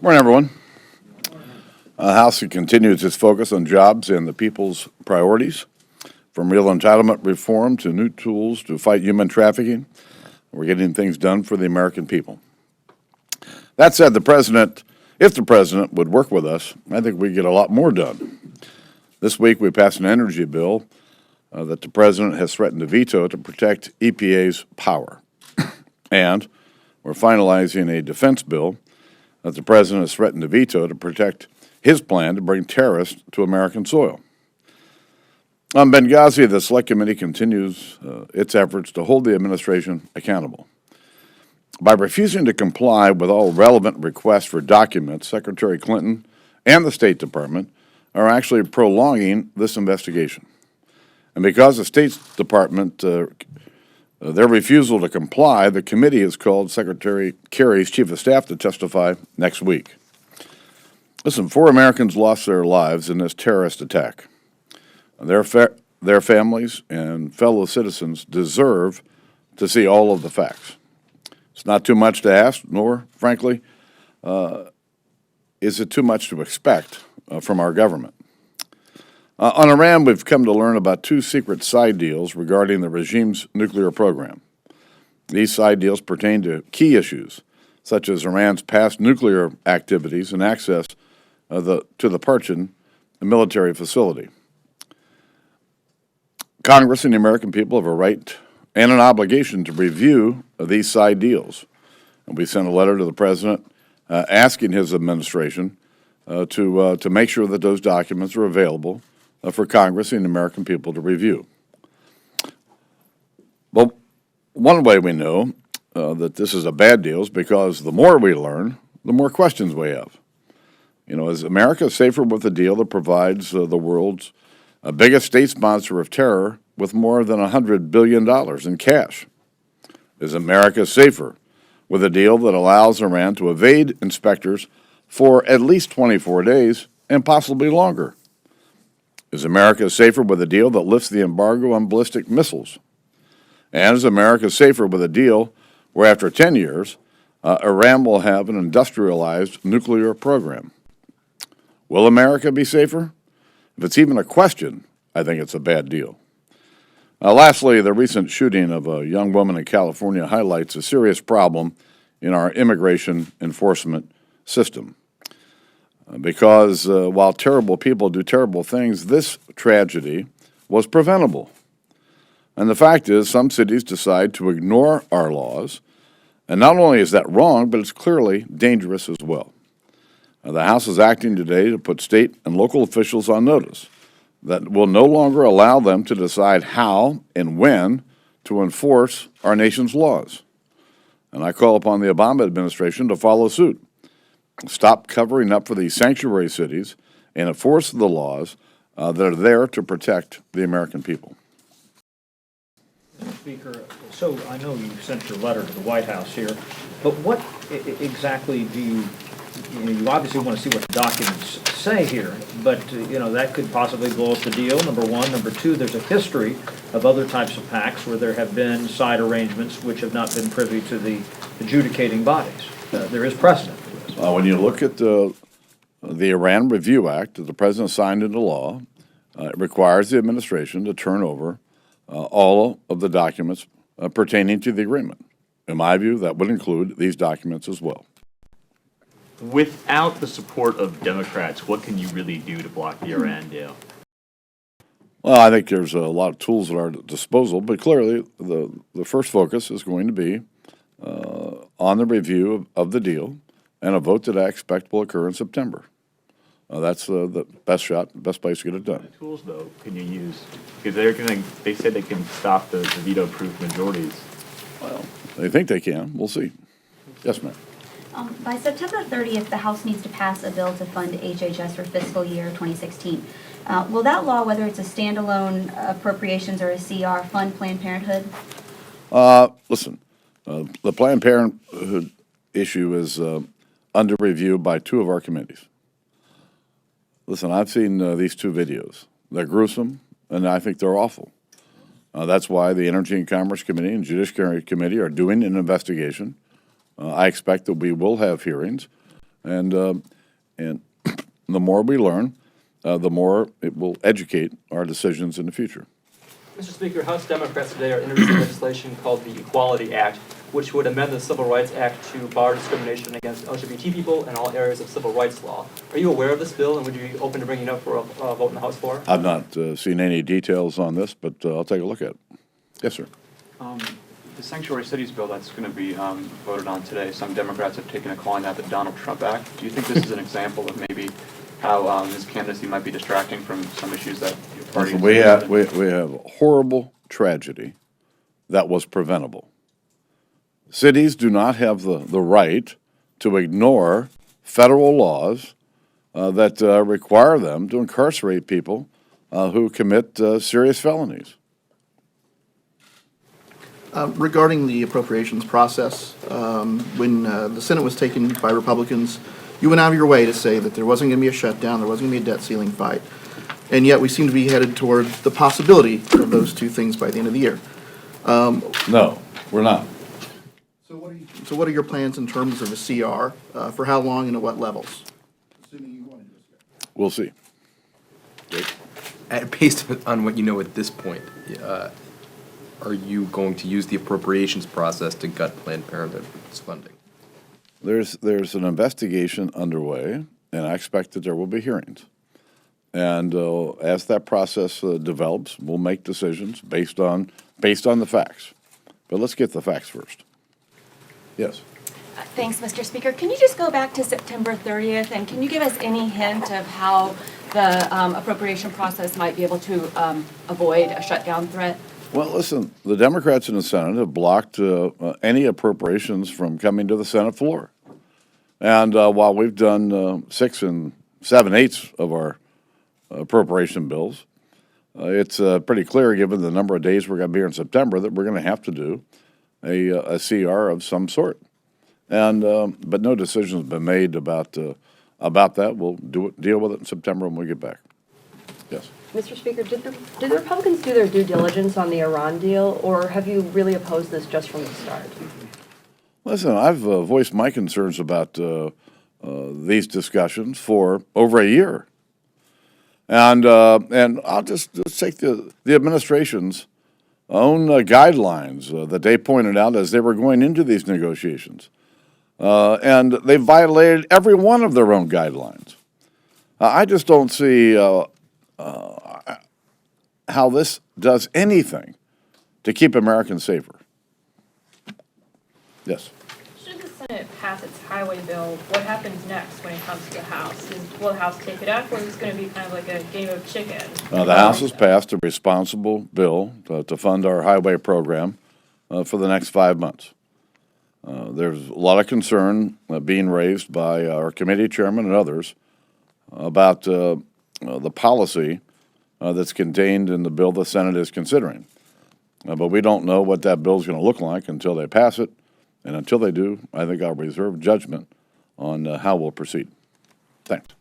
Morning, everyone. House continues its focus on jobs and the people's priorities, from real entitlement reform to new tools to fight human trafficking. We're getting things done for the American people. That said, if the president would work with us, I think we'd get a lot more done. This week, we passed an energy bill that the president has threatened to veto to protect EPA's power. And we're finalizing a defense bill that the president has threatened to veto to protect his plan to bring terrorists to American soil. On Benghazi, the Select Committee continues its efforts to hold the administration accountable. By refusing to comply with all relevant requests for documents, Secretary Clinton and the State Department are actually prolonging this investigation. And because the State Department, their refusal to comply, the committee has called Secretary Kerry's Chief of Staff to testify next week. Listen, 4 Americans lost their lives in this terrorist attack. Their families and fellow citizens deserve to see all of the facts. It's not too much to ask, nor, frankly, is it too much to expect from our government. On Iran, we've come to learn about 2 secret side deals regarding the regime's nuclear program. These side deals pertain to key issues, such as Iran's past nuclear activities and access to the Parchin military facility. Congress and the American people have a right and an obligation to review these side deals. And we sent a letter to the president asking his administration to make sure that those documents are available for Congress and the American people to review. Well, one way we know that this is a bad deal is because the more we learn, the more questions we have. You know, is America safer with a deal that provides the world's biggest state sponsor of terror with more than $100 billion in cash? Is America safer with a deal that allows Iran to evade inspectors for at least 24 days and possibly longer? Is America safer with a deal that lifts the embargo on ballistic missiles? And is America safer with a deal where after 10 years, Iran will have an industrialized nuclear program? Will America be safer? If it's even a question, I think it's a bad deal. Lastly, the recent shooting of a young woman in California highlights a serious problem in our immigration enforcement system. Because while terrible people do terrible things, this tragedy was preventable. And the fact is, some cities decide to ignore our laws, and not only is that wrong, but it's clearly dangerous as well. The House is acting today to put state and local officials on notice that will no longer allow them to decide how and when to enforce our nation's laws. And I call upon the Obama administration to follow suit. Stop covering up for these sanctuary cities and enforce the laws that are there to protect the American people. Mr. Speaker, so I know you sent your letter to the White House here, but what exactly do you obviously want to see what the documents say here, but that could possibly blow up the deal, number one. Number two, there's a history of other types of pacts where there have been side arrangements which have not been privy to the adjudicating bodies. There is precedent. When you look at the Iran Review Act that the president signed into law, it requires the administration to turn over all of the documents pertaining to the agreement. In my view, that would include these documents as well. Without the support of Democrats, what can you really do to block the Iran deal? Well, I think there's a lot of tools at our disposal, but clearly the first focus is going to be on the review of the deal and a vote that I expect will occur in September. That's the best shot, the best place to get it done. What tools, though, can you use? Because they said they can stop the veto-proof majorities. Well, they think they can. We'll see. Yes, ma'am. By September 30th, the House needs to pass a bill to fund HHS for fiscal year 2016. Will that law, whether it's a standalone appropriations or a CR, fund Planned Parenthood? Listen, the Planned Parenthood issue is under review by 2 of our committees. Listen, I've seen these 2 videos. They're gruesome, and I think they're awful. That's why the Energy and Commerce Committee and Judiciary Committee are doing an investigation. I expect that we will have hearings, And the more we learn, the more it will educate our decisions in the future. Mr. Speaker, House Democrats today are introducing legislation called the Equality Act, which would amend the Civil Rights Act to bar discrimination against LGBT people in all areas of civil rights law. Are you aware of this bill, and would you be open to bringing it up for a vote in the House floor? I've not seen any details on this, but I'll take a look at it. Yes, sir. The Sanctuary Cities bill that's going to be voted on today, some Democrats have taken a calling that the Donald Trump Act. Do you think this is an example of maybe how his candidacy might be distracting from some issues that your party Listen, is we interested in? have a horrible tragedy that was preventable. Cities do not have the right to ignore federal laws that require them to incarcerate people who commit serious felonies. Regarding the appropriations process, when the Senate was taken by Republicans, you went out of your way to say that there wasn't going to be a shutdown, there wasn't going to be a debt ceiling fight, and yet we seem to be headed toward the possibility of those two things by the end of the year. No, we're not. So what are your plans in terms of a CR, for how long and at what levels? Assuming you want to do a We'll see. Based on what you know at this point, are you going to use the appropriations process to gut Planned Parenthood's funding? There's an investigation underway, and I expect that there will be hearings. And as that process develops, we'll make decisions based on the facts. But let's get the facts first. Yes. Thanks, Mr. Speaker. Can you just go back to September 30th, and can you give us any hint of how the appropriation process might be able to avoid a shutdown threat? Well, listen, the Democrats in the Senate have blocked any appropriations from coming to the Senate floor. And while we've done 6 7/8 of our appropriation bills, it's pretty clear, given the number of days we're going to be here in September, that we're going to have to do a CR of some sort. And but no decision has been made about that. We'll deal with it in September when we get back. Yes. Mr. Speaker, did the Republicans do their due diligence on the Iran deal, or have you really opposed this just from the start? Listen, I've voiced my concerns about these discussions for over a year, and I'll just take the administration's own guidelines that they pointed out as they were going into these negotiations, and they violated every one of their own guidelines. I just don't see how this does anything to keep Americans safer. Yes. Should the Senate pass its highway bill, what happens next when it comes to the House? Will the House take it up, or is this going to be kind of like a game of chicken? The House has passed a responsible bill to fund our highway program for the next 5 months. There's a lot of concern being raised by our committee chairman and others about the policy that's contained in the bill the Senate is considering. But we don't know what that bill is going to look like until they pass it. And until they do, I think I'll reserve judgment on how we'll proceed. Thanks.